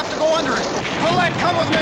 have to go under it. Colette, come with me.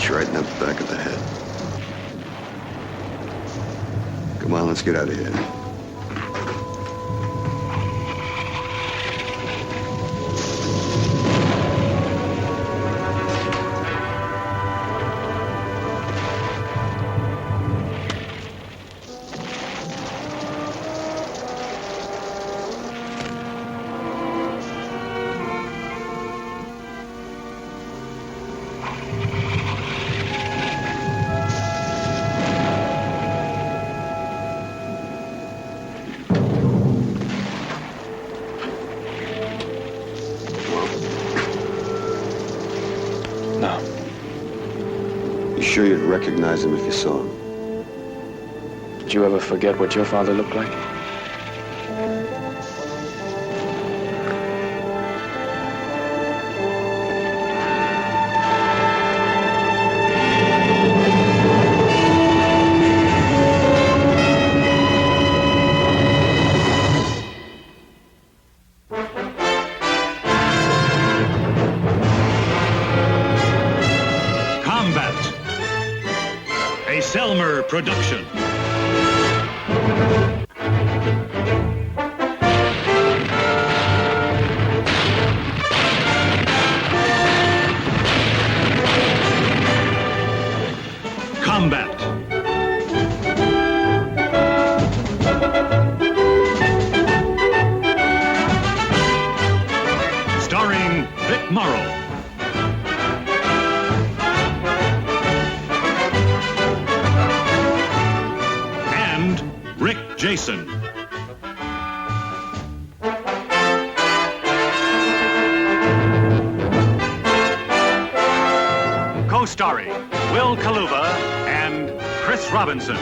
Right in the back of the head. Come on, let's get out of here. Sure you'd recognize him if you saw him? Did you ever forget what your father looked like? Production. Combat. Starring Vic Morrow. Jason. Co-starring Will Kaluva and Chris Robinson.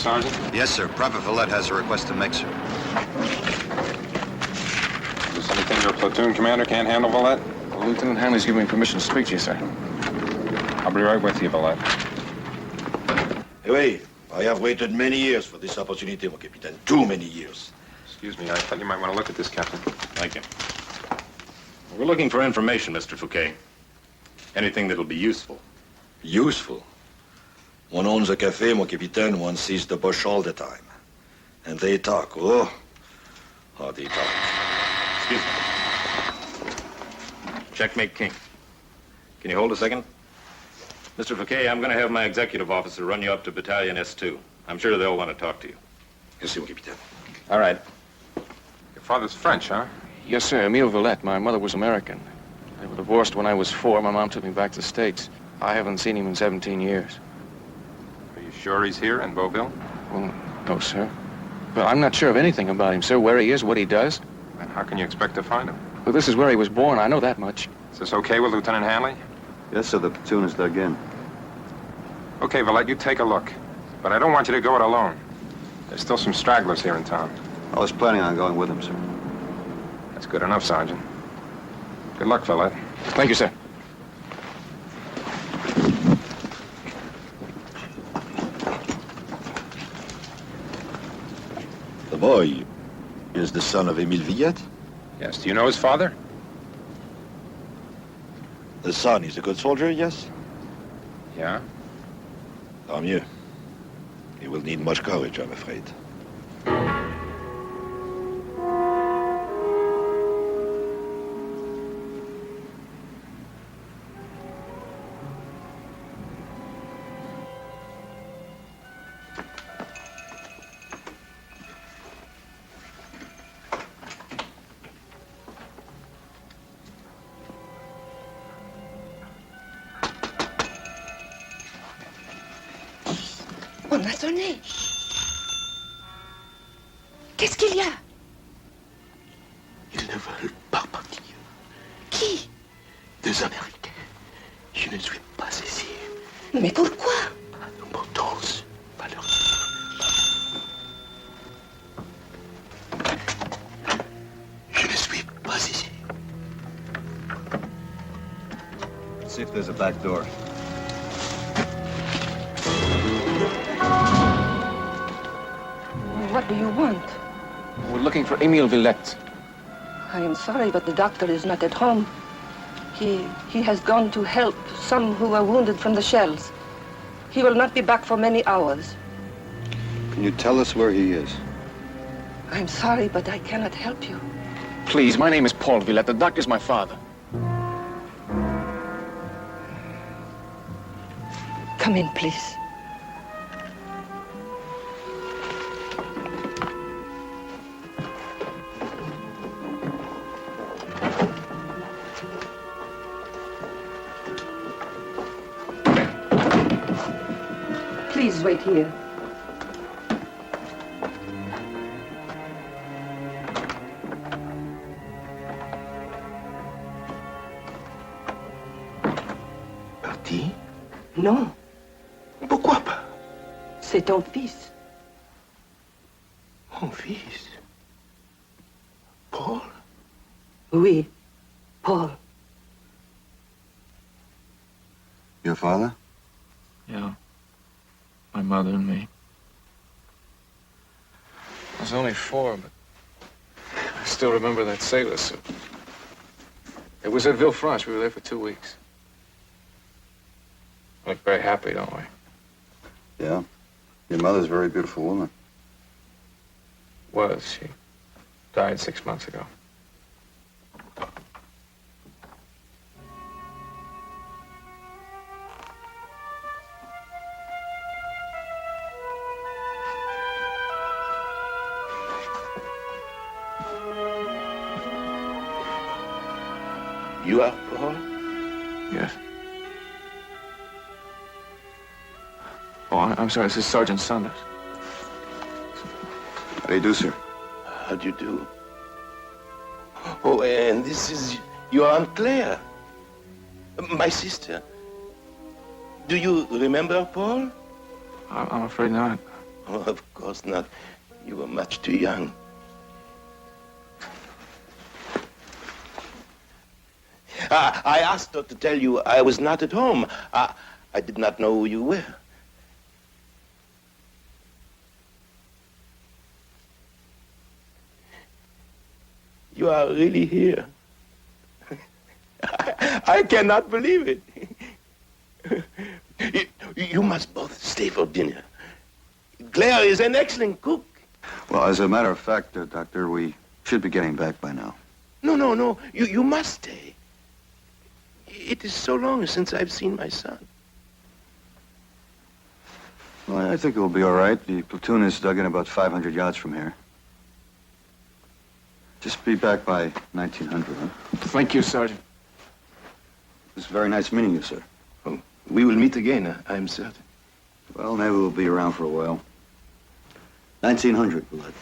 Sergeant? Yes, sir. Private Villette has a request to make, sir. Is this anything your platoon commander can't handle, Villette? Well, Lieutenant Hanley's giving me permission to speak to you, sir. I'll be right with you, Villette. Hey, I have waited many years for this opportunity, mon capitaine. Too many years. Excuse me, I thought you might want to look at this, Captain. Thank you. We're looking for information, Mr. Fouquet. Anything that'll be useful. Useful? One owns a cafe, mon capitaine, one sees the bush all the time. And they talk, oh, how they talk. Excuse me. Checkmate king. Can you hold a second? Mr. Fouquet, I'm going to have my executive officer run you up to Battalion S2. I'm sure they'll want to talk to you. Yes, mon capitaine. All right. Your father's French, huh? Yes, sir. Emile Villette. My mother was American. They were divorced when I was 4. My mom took me back to the States. I haven't seen him in 17 years. Are you sure he's here in Beauville? Well, no, sir. But I'm not sure of anything about him, sir. Where he is, what he does. Then how can you expect to find him? Well, this is where he was born. I know that much. Is this okay with Lieutenant Hanley? Yes, sir. The platoon is dug in. Okay, Villette, you take a look. But I don't want you to go it alone. There's still some stragglers here in town. I was planning on going with him, sir. That's good enough, Sergeant. Good luck, Villette. Thank you, sir. The boy is the son of Émile Villette. Yes, do you know his father? The son is a good soldier, yes? Yeah. Tant mieux. He will need much courage, I'm afraid. On a sonné. Qu'est-ce qu'il y a? Ils ne veulent pas partir. Qui? Des Américains. Je ne suis pas ici. Mais pourquoi? Pas d'importance. Pas leur Je ne suis pas ici. See if there's a back door. What do you want? We're looking for Émile Villette. I am sorry, but the doctor is not at home. He has gone to help some who were wounded from the shells. He will not be back for many hours. Can you tell us where he is? I'm sorry, but I cannot help you. Please, my name is Paul Villette. The doctor's my father. Come in, please. Please wait here. Parti? Non, Pourquoi pas? c'est ton fils. Mon fils. Paul? Oui, Paul. Your father? Yeah. My mother and me. I was only 4, but I still remember that sailor suit. It was at Villefranche. We were there for 2 weeks. We look very happy, don't we? Yeah. Your mother's a very beautiful woman. Was. She died 6 months ago. You are Paul? Yes. Oh, I'm sorry. This is Sergeant Saunders. How do you do, sir? How do you do? Oh, and this is your Aunt Claire. My sister. Do you remember Paul? I'm afraid not. Oh, of course not. You were much too young. I asked her to tell you I was not at home. I did not know who you were. You are really here. I cannot believe it. You must both stay for dinner. Claire is an excellent cook. Well, as a matter of fact, Doctor, we should be getting back by now. No. You must stay. It is so long since I've seen my son. Well, I think it will be all right. The platoon is dug in about 500 yards from here. Just be back by 1900, huh? Thank you, Sergeant. It was very nice meeting you, sir. Oh, we will meet again, I'm certain. Well, maybe we'll be around for a while. 1900, Blood.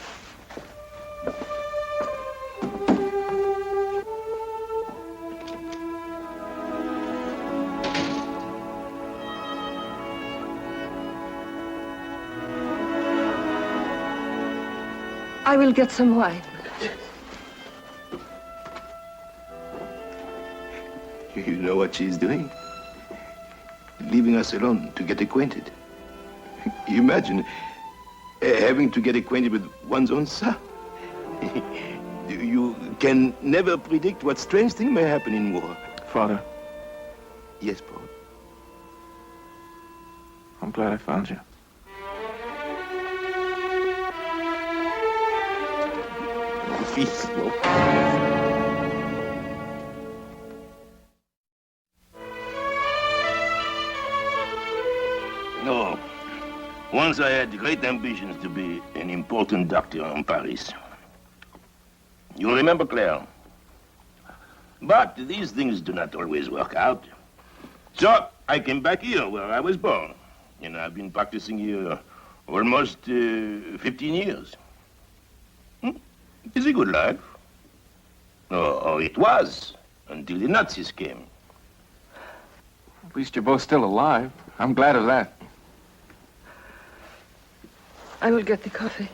I will get some wine. You know what she's doing? Leaving us alone to get acquainted. Imagine having to get acquainted with one's own son. You can never predict what strange thing may happen in war. Father, Yes, Paul. I'm glad I found you. Fils. No. Once I had great ambitions to be an important doctor in Paris. You remember, Claire? But these things do not always work out. So I came back here where I was born. And I've been practicing here almost 15 years. It's a good life. Or it was, until the Nazis came. At least you're both still alive. I'm glad of that. I will get the coffee.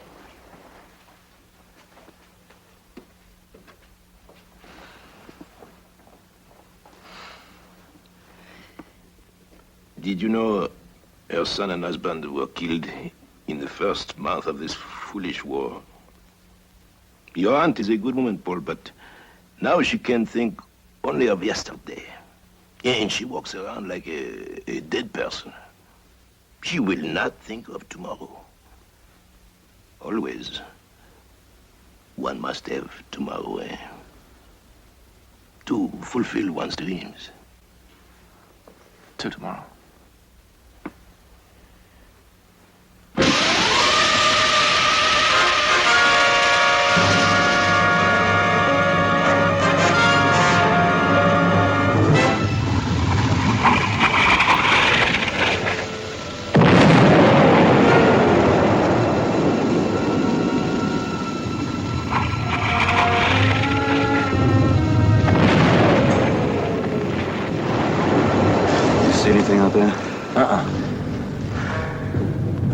Did you know her son and husband were killed in the first month of this foolish war? Your aunt is a good woman, Paul, but now she can think only of yesterday. And she walks around like a dead person. She will not think of tomorrow. Always, one must have tomorrow, to fulfill one's dreams. Till tomorrow. Anything out there?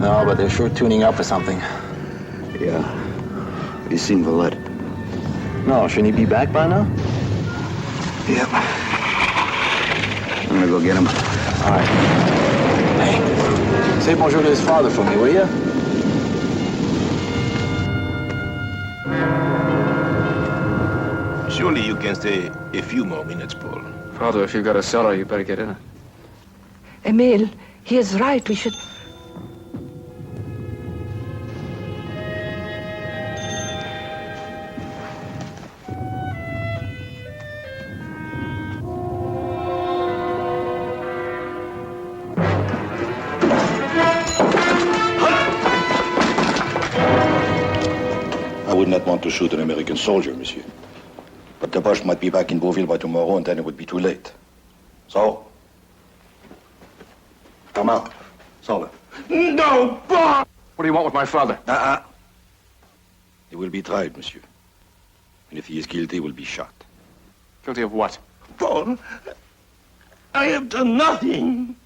No, but they're sure tuning up for something. Yeah. Have you seen Valette? No, shouldn't he be back by now? Yep. I'm gonna go get him. All right. Hey, say bonjour to his father for me, will you? Surely you can stay a few more minutes, Paul. Father, if you've got a cellar, you better get in it. Emile, he is right. We should... I would not want to shoot an American soldier, monsieur. But the Boche might be back in Beauville by tomorrow, and then it would be too late. So? Come out. Solve it. No, Paul! What do you want with my father? He will be tried, monsieur. And if he is guilty, he will be shot. Guilty of what? Paul, I have done nothing.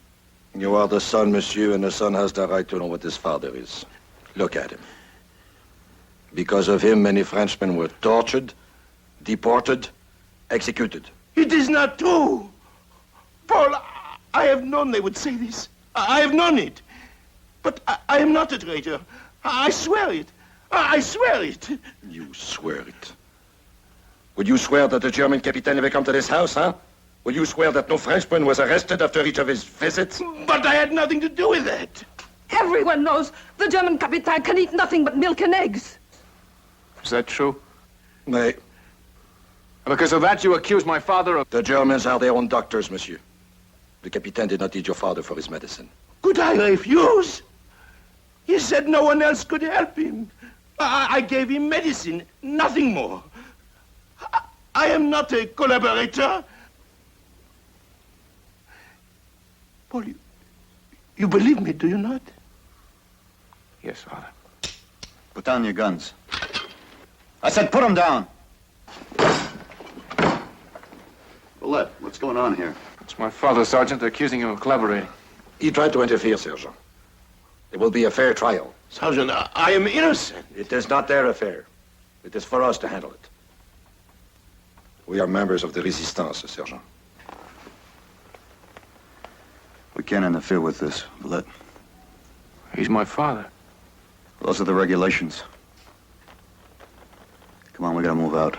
You are the son, monsieur, and the son has the right to know what his father is. Look at him. Because of him, many Frenchmen were tortured, deported, executed. It is not true. Paul, I have known they would say this. I have known it. But I am not a traitor. I swear it. I swear it. You swear it. Would you swear that the German captain never come to this house, huh? Will you swear that no Frenchman was arrested after each of his visits? But I had nothing to do with that. Everyone knows the German Capitan can eat nothing but milk and eggs. Is that true? Nay. Because of that, you accuse my father of... The Germans are their own doctors, monsieur. The captain did not eat your father for his medicine. Could I refuse? He said no one else could help him. I gave him medicine, nothing more. I am not a collaborator. Paul, you believe me, do you not? Yes, Father. Put down your guns. I said put them down. Valette, what's going on here? It's my father, Sergeant. They're accusing him of collaborating. He tried to interfere, Sergeant. There will be a fair trial, Sergeant, I am innocent. It is not their affair. It is for us to handle it. We are members of the Resistance, Sergeant. We can't interfere with this, Valette. He's my father. Those are the regulations. Come on, we gotta move out.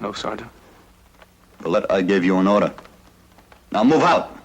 No, Sergeant. Valette, I gave you an order. Now move out!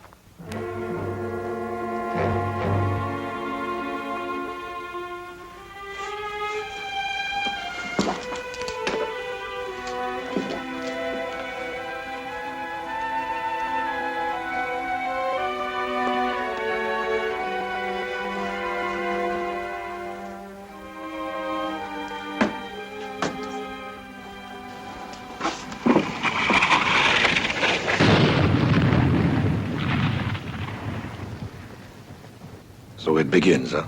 So it begins, huh?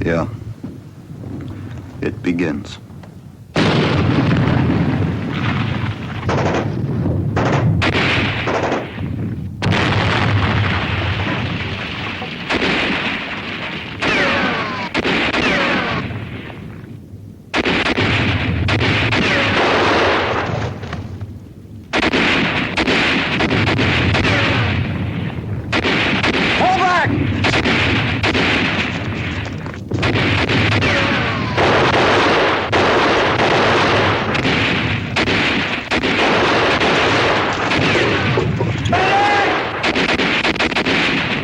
Yeah. It begins.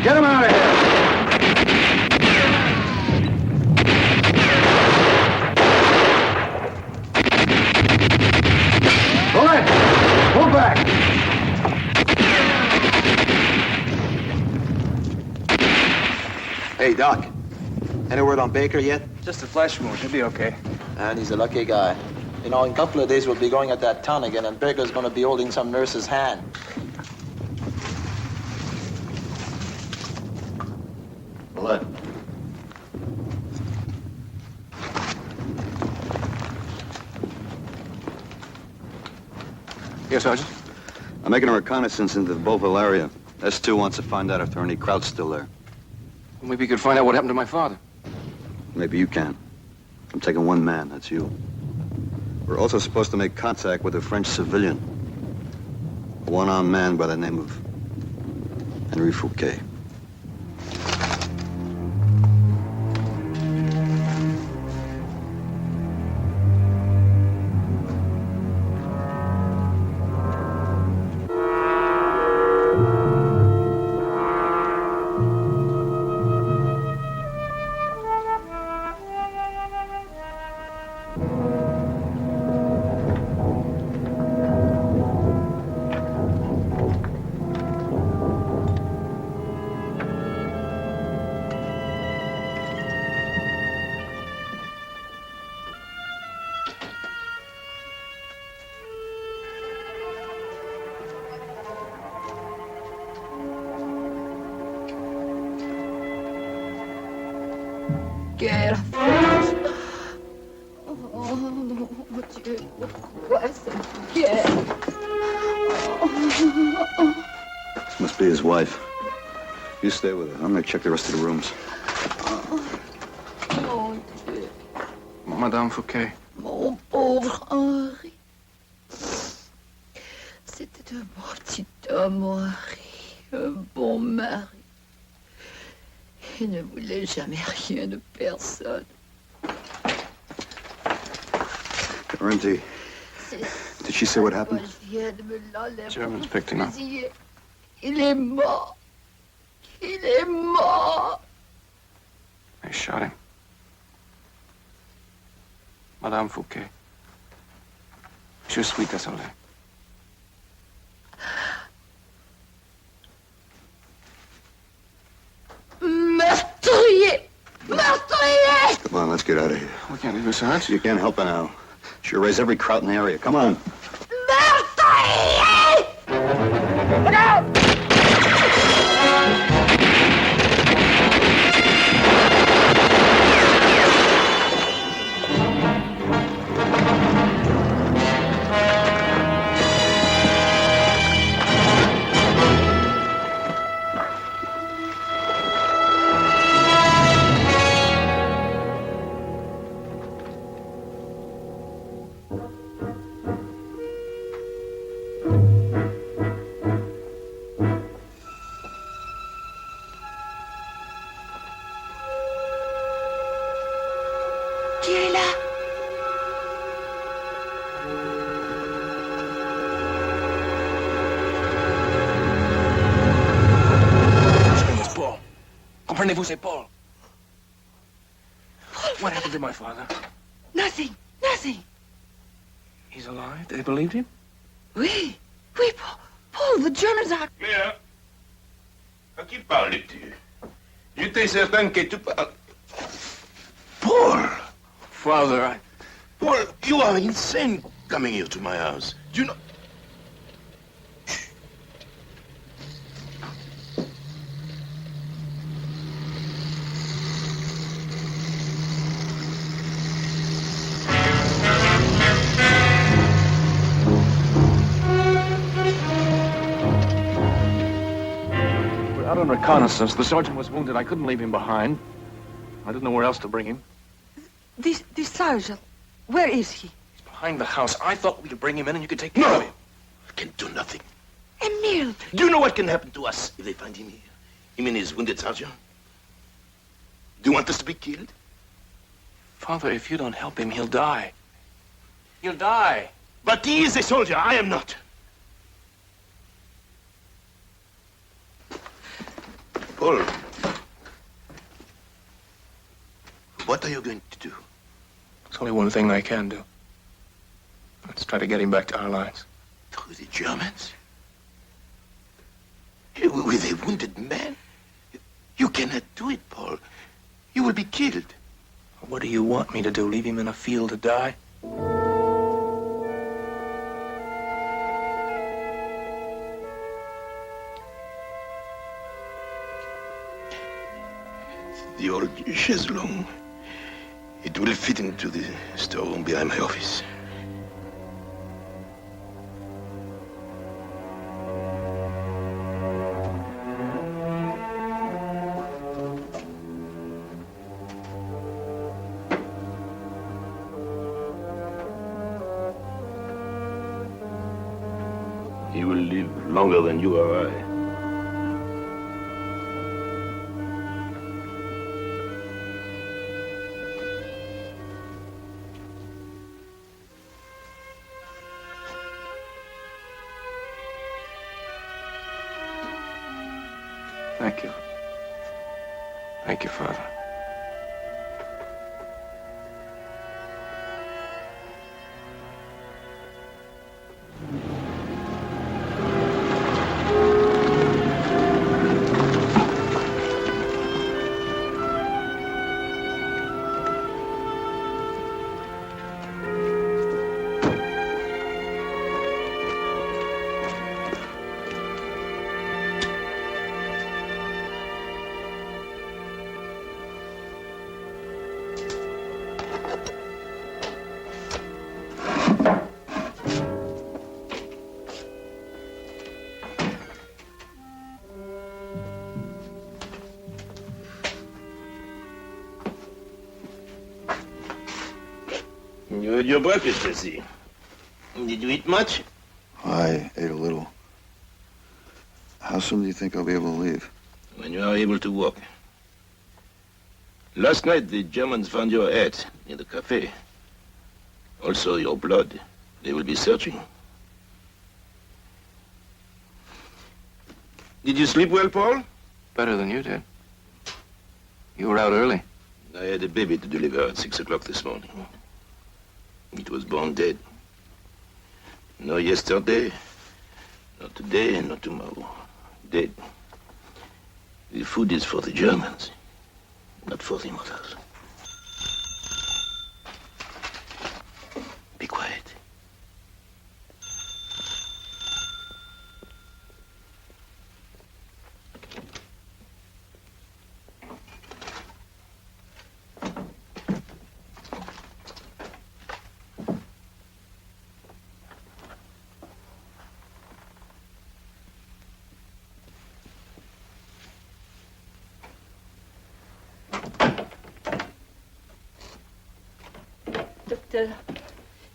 Get him out of here! Bullet! Move back! Hey, Doc. Any word on Baker yet? Just a flesh wound. He'll be okay. And he's a lucky guy. You know, in a couple of days we'll be going at that town again, and Baker's going to be holding some nurse's hand. Valette. Yes, Sergeant? I'm making a reconnaissance into the Beauville area. S2 wants to find out if there are any Krauts still there. Well, maybe you could find out what happened to my father. Maybe you can. I'm taking one man, that's you. We're also supposed to make contact with a French civilian. A one-armed man by the name of Henry Fouquet. Quelle force! Oh mon Dieu, pourquoi cette guerre? This must be his wife. You stay with her. I'm gonna check the rest of the rooms. Mon Dieu, Madame Fouquet. mon pauvre Henri. C'était un bon petit homme, Henri, un bon mari. Il ne voulait jamais rien de personne. Laurenti, did she say what happened? Germans picked him up. Il est mort. Il est mort. They shot him. Madame Fouquet. Je suis désolé. Meurtrier! Meurtrier! Come on, let's get out of here. We can't leave her, Sarge. You can't help her now. She'll raise every Kraut in the area. Come on. Meurtrier! Look out! Comprenez-vous, c'est Paul. What happened to my father? Nothing, nothing. He's alive? They believed him? Oui, oui, Paul, the Germans are... Claire, à qui parles-tu? J'étais certain que tu parles... Paul! Father, Paul, you are insane coming here to my house. Do you know... we're out on reconnaissance. The sergeant was wounded. I couldn't leave him behind. I didn't know where else to bring him. This sergeant, where is he? He's behind the house. I thought we could bring him in and you could take care of him. I can do nothing. Emile! Do you know what can happen to us if they find him here? Him and his wounded sergeant? Do you want us to be killed? Father, if you don't help him, he'll die. He'll die. But he is a soldier. I am not. Paul, what are you going to do? There's only one thing I can do. Let's try to get him back to our lines. Through the Germans? With a wounded man? You cannot do it, Paul. You will be killed. What do you want me to do? Leave him in a field to die? The old chaise longue. It will fit into the storeroom behind my office. He will live longer than you or I. Thank you. Thank you, Father. You had your breakfast, I see. Did you eat much? I ate a little. How soon do you think I'll be able to leave? When you are able to walk. Last night, the Germans found your hat in the cafe. Also, your blood. They will be searching. Did you sleep well, Paul? Better than you did. You were out early. I had a baby to deliver at 6 o'clock this morning. It was born dead. No yesterday, not today, not tomorrow. Dead. The food is for the Germans, not for the mothers. Be quiet. Docteur,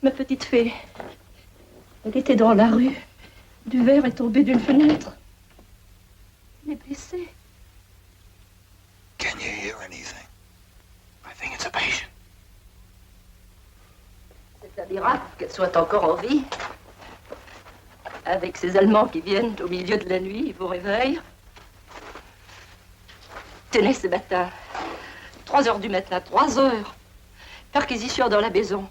ma petite fée, elle était dans la rue. Du verre est tombé d'une fenêtre. Elle est blessée. Can you hear anything? I think it's a patient. C'est un miracle qu'elle soit encore en vie. Avec ces Allemands qui viennent au milieu de la nuit, ils vous réveillent. Tenez ce matin, 3 heures du matin, 3 heures. Perquisition dans la maison.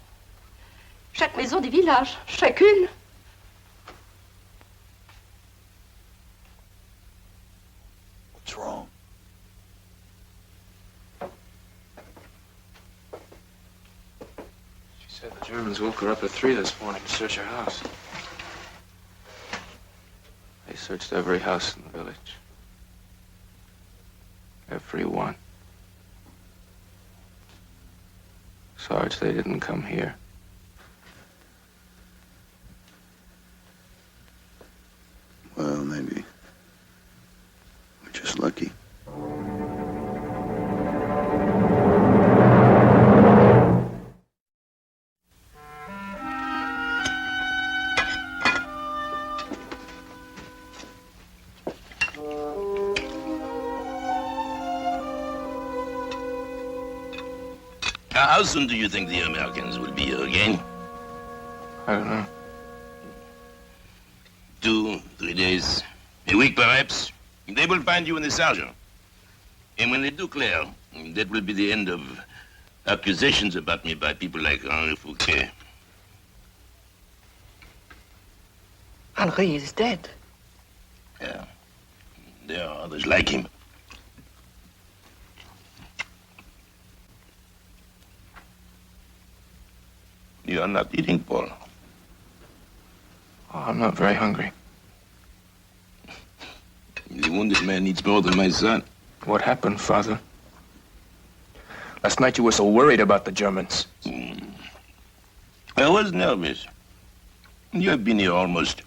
Chaque maison du village, chacune. What's wrong? She said the Germans woke her up at 3 this morning to search her house. They searched every house in the village. Every one. Sarge, they didn't come here. Well, maybe. We're just lucky. How soon do you think the Americans will be here again? I don't know. 2, 3 days, a week perhaps. They will find you in the sergeant. And when they do, Claire, that will be the end of accusations about me by people like Henri Fouquet. Henri is dead. Yeah. There are others like him. You are not eating, Paul. Oh, I'm not very hungry. The wounded man needs more than my son. What happened, Father? Last night you were so worried about the Germans. I was nervous. You have been here almost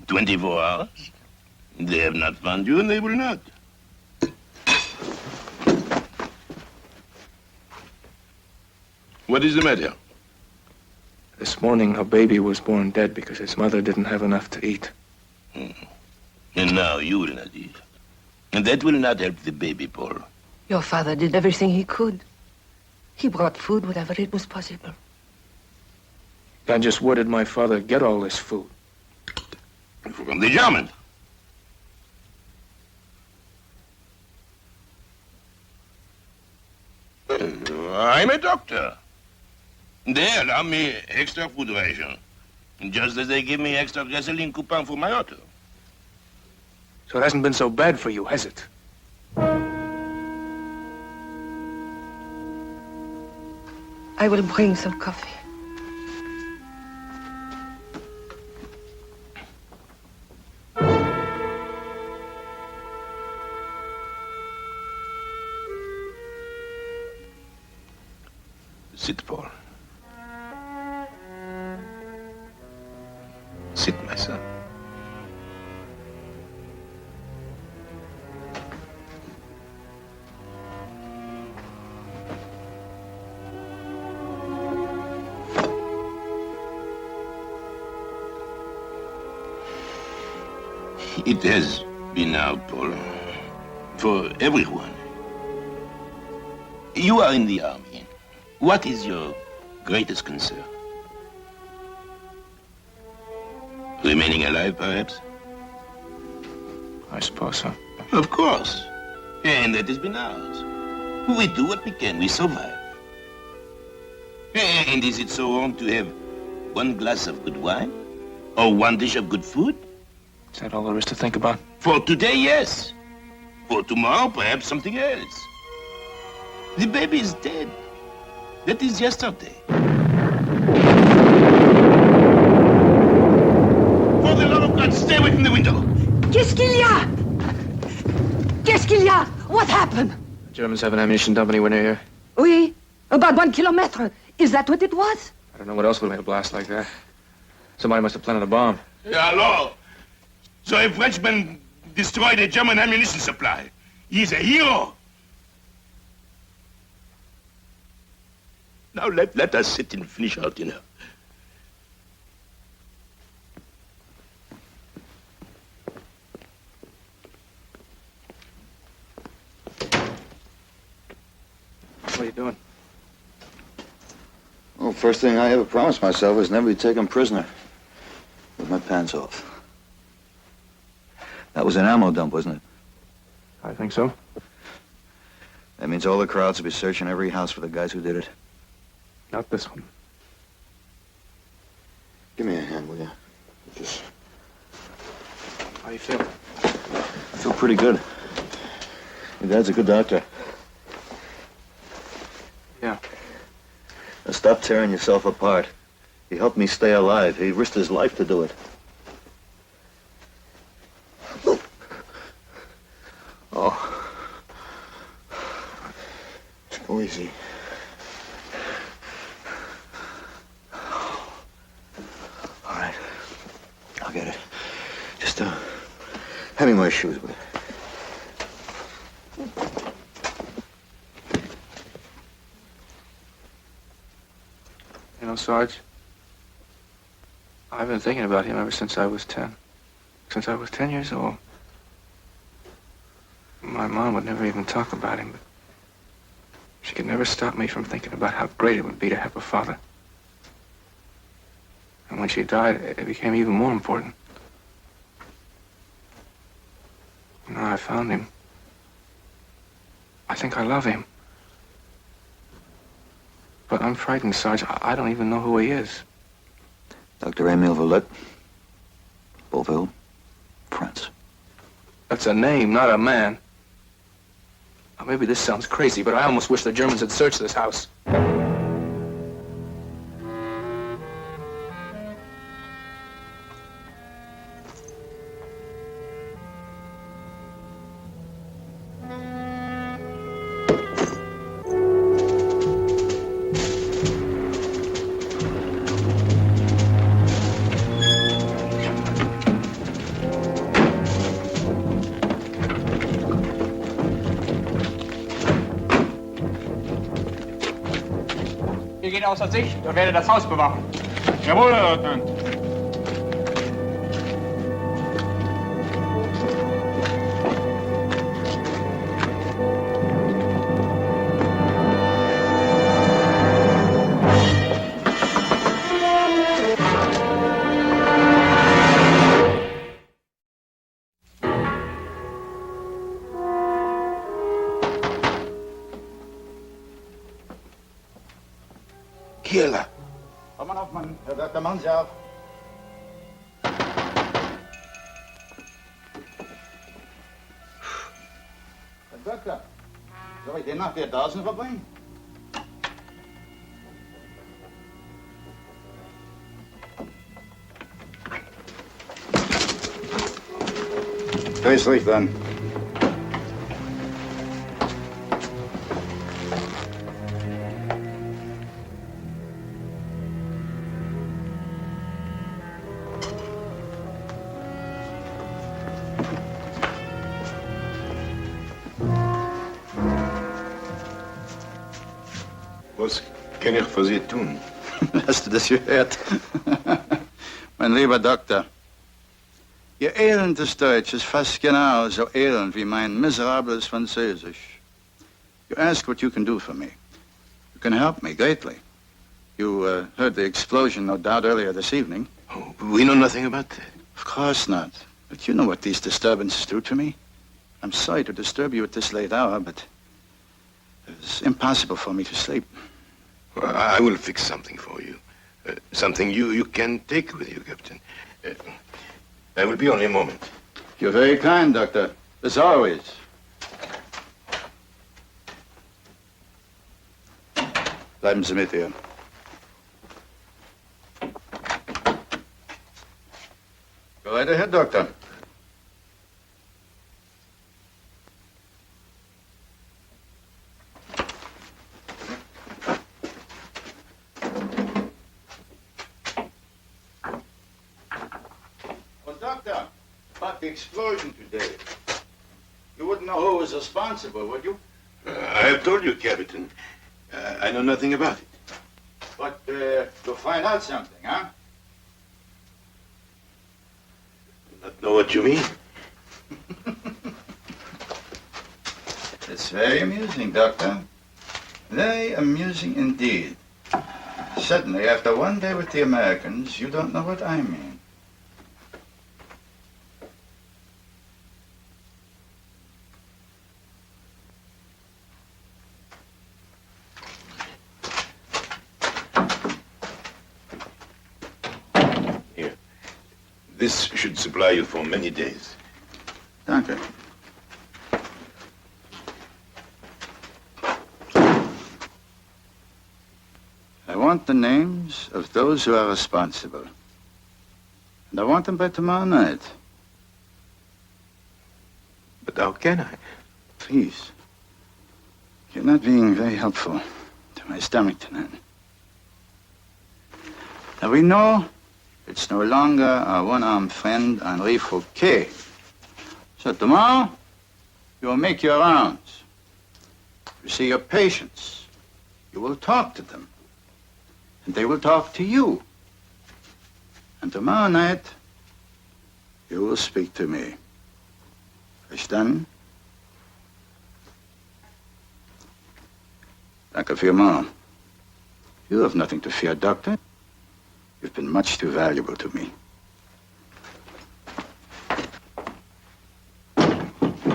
24 hours. They have not found you, and they will not. What is the matter? This morning, a baby was born dead because his mother didn't have enough to eat. And now you will not eat. And that will not help the baby, Paul. Your father did everything he could. He brought food whenever it was possible. Then just where did my father get all this food? From the Germans. I'm a doctor. They allow me extra food ration, just as they give me extra gasoline coupon for my auto. So it hasn't been so bad for you, has it? I will bring some coffee. Sit, Paul. Sit, my son. It has been now, Paul, for everyone. You are in the army. What is your greatest concern? Remaining alive, perhaps? I suppose so. Of course. And that has been ours. We do what we can. We survive. And is it so wrong to have one glass of good wine? Or one dish of good food? Is that all there is to think about? For today, yes. For tomorrow, perhaps something else. The baby is dead. That is yesterday. For the love of God, stay away from the window. Qu'est-ce qu'il y a? Qu'est-ce qu'il y a? What happened? The Germans have an ammunition dump anywhere near here? Oui, about 1 kilometer. Is that what it was? I don't know what else would have made a blast like that. Somebody must have planted a bomb. Hello. So a Frenchman destroyed a German ammunition supply. He's a hero. Now let us sit and finish our dinner. What are you doing? Well, first thing I ever promised myself was never be taken prisoner with my pants off. That was an ammo dump, wasn't it? I think so. That means all the crowds will be searching every house for the guys who did it. Not this one. Give me a hand, will you? Just... How you feel? I feel pretty good. Your dad's a good doctor. Yeah. Now stop tearing yourself apart. He helped me stay alive. He risked his life to do it. Oh. Just go easy. All right. I'll get it. Just, hand me my shoes with it. You know, Sarge, I've been thinking about him ever since I was 10. Since I was 10 years old. My mom would never even talk about him, but she could never stop me from thinking about how great it would be to have a father. And when she died, it became even more important. Now I found him. I think I love him. But I'm frightened, Sarge. I don't even know who he is. Dr. Emile Valette, Beauville, France. That's a name, not a man. Now, maybe this sounds crazy, but I almost wish the Germans had searched this house. Ihr geht außer Sicht und werdet das Haus bewachen. Jawohl, Herr Leutnant. Kieler. Komm mal auf, Mann. Herr Dr. Machen Sie auf. Herr Doktor, soll ich den nach der draußen verbringen? Dreh's Licht an. Was kann ich für Sie tun? Hast du das gehört? Mein lieber Doktor, Ihr elendes Deutsch ist fast genau so elend wie mein miserables Französisch. You ask what you can do for me. You can help me greatly. You heard the explosion, no doubt, earlier this evening. Oh, we know nothing about that. Of course not. But you know what these disturbances do to me. I'm sorry to disturb you at this late hour, but it's impossible for me to sleep. Well, I will fix something for you. Something you can take with you, Captain. I will be only a moment. You're very kind, Doctor. As always. Bleiben Sie mit ihr. Go right ahead, Doctor. Doctor, about the explosion today. You wouldn't know who was responsible, would you? I have told you, Captain. I know nothing about it. But you'll find out something, huh? Not know what you mean? It's very amusing, Doctor. Very amusing indeed. Suddenly, after one day with the Americans, you don't know what I mean. This should supply you for many days. Danke. I want the names of those who are responsible. And I want them by tomorrow night. But how can I? Please. You're not being very helpful to my stomach tonight. Now we know it's no longer our one-armed friend, Henri Fouquet. So tomorrow, you will make your rounds. You see your patients. You will talk to them. And they will talk to you. And tomorrow night, you will speak to me. Verstanden? Danke vielmals. You have nothing to fear, Doctor. You've been much too valuable to me.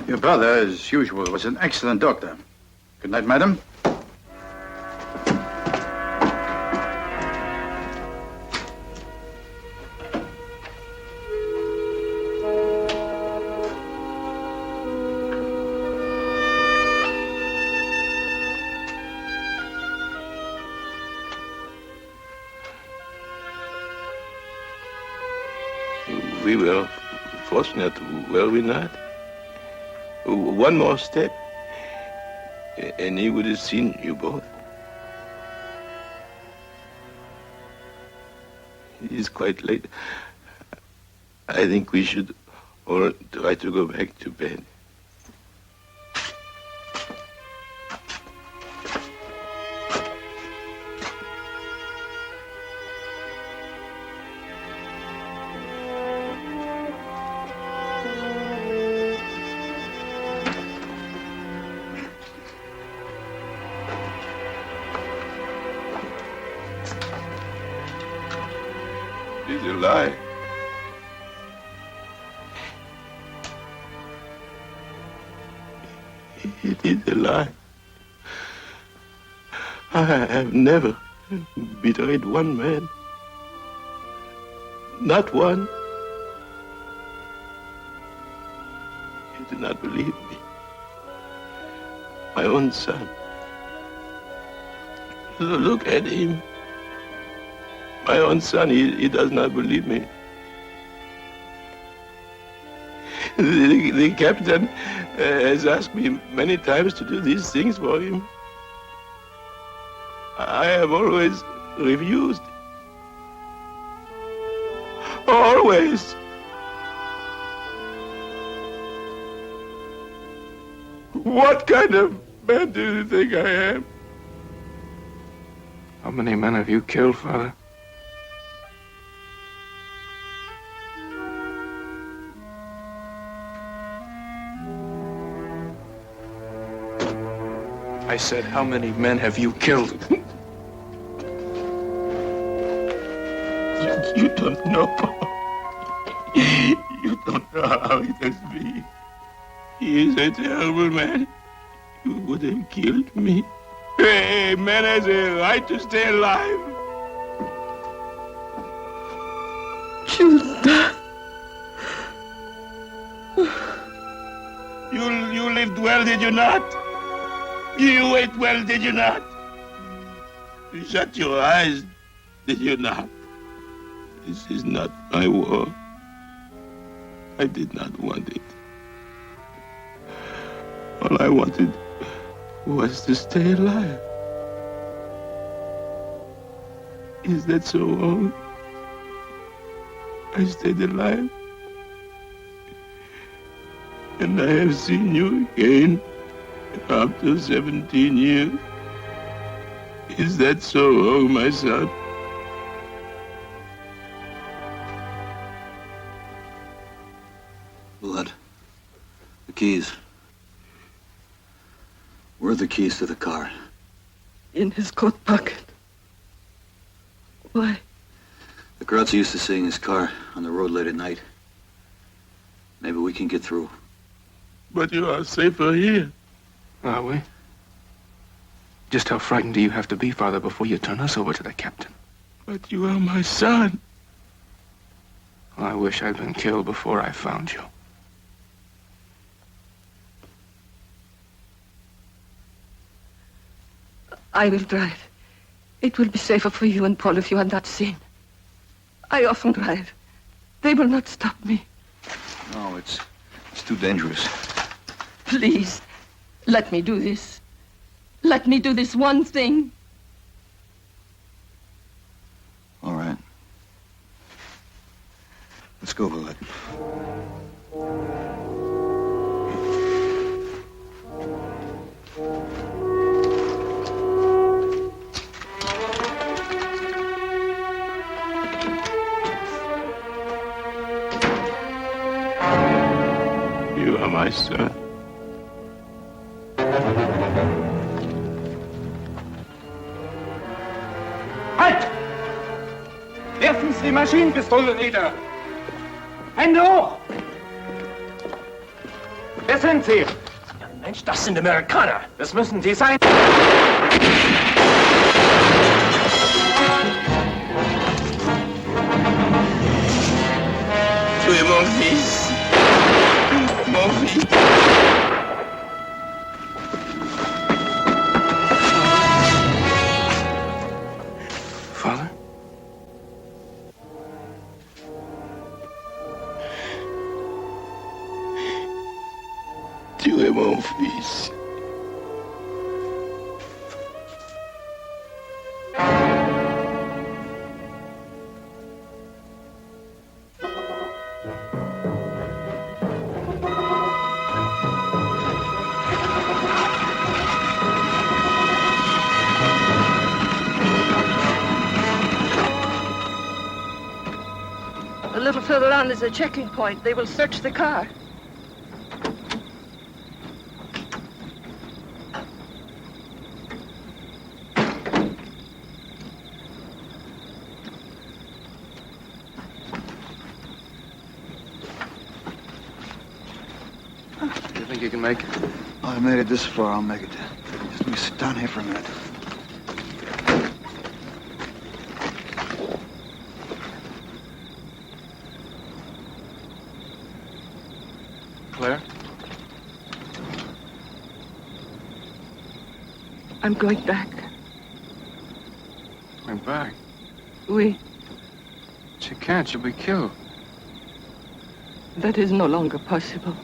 Your brother, as usual, was an excellent doctor. Good night, madam. We were fortunate, were we not? One more step, and he would have seen you both. It is quite late. I think we should all try to go back to bed. It's a lie. It is a lie. I have never betrayed one man. Not one. You do not believe me. My own son. Look at him. My own son, he does not believe me. The captain has asked me many times to do these things for him. I have always refused. Always. What kind of man do you think I am? How many men have you killed, Father? I said, how many men have you killed? You don't know. You don't know how it has been. He is a terrible man. You would have killed me. A man has a right to stay alive. Judah. You lived well, did you not? You ate well, did you not? You shut your eyes, did you not? This is not my war. I did not want it. All I wanted was to stay alive. Is that so wrong? I stayed alive. And I have seen you again after 17 years. Is that so wrong, my son? Blood. The keys. Where are the keys to the car? In his coat pocket. Why? The crowds are used to seeing his car on the road late at night. Maybe we can get through. But you are safer here. Are we? Just how frightened do you have to be, Father, before you turn us over to the captain? But you are my son. I wish I'd been killed before I found you. I will drive. It will be safer for you and Paul if you are not seen. I often drive. They will not stop me. No, it's too dangerous. Please, let me do this. Let me do this one thing. All right. Let's go, Valette. You are my son. Halt! Werfen Sie die Maschinenpistole nieder! Hände hoch! Wer sind Sie? Ja, Mensch, das sind Amerikaner. Das müssen Sie sein. Tu es mon fils. Mon fils. Father? Tu es mon fils. A little further on is a checking point. They will search the car. Do you think you can make it? I made it this far, I'll make it. Just let me sit down here for a minute. Claire? I'm going back. Going back? Oui, But you can't. You'll be killed. that is no longer possible.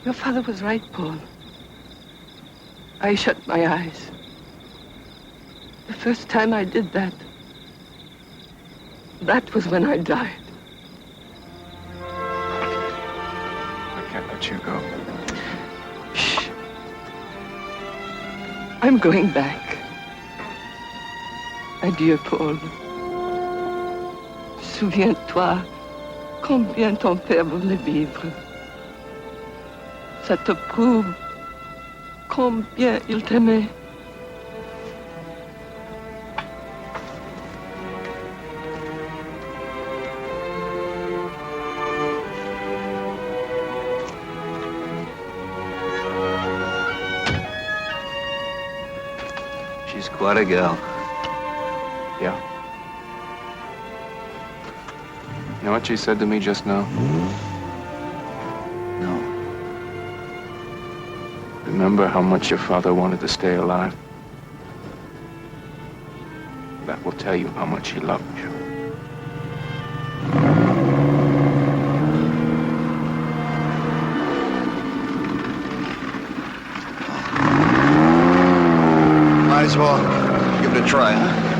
Your father was right, Paul. I shut my eyes. The first time I did that, that was when I died. I can't let you go. Shh. I'm going back. Adieu, Paul. Souviens-toi combien ton père voulait vivre. Ça te prouve combien il t'aimait. She's quite a gal. Yeah. You know what she said to me just now? No. Remember how much your father wanted to stay alive? That will tell you how much he loved you. Might as well give it a try, huh?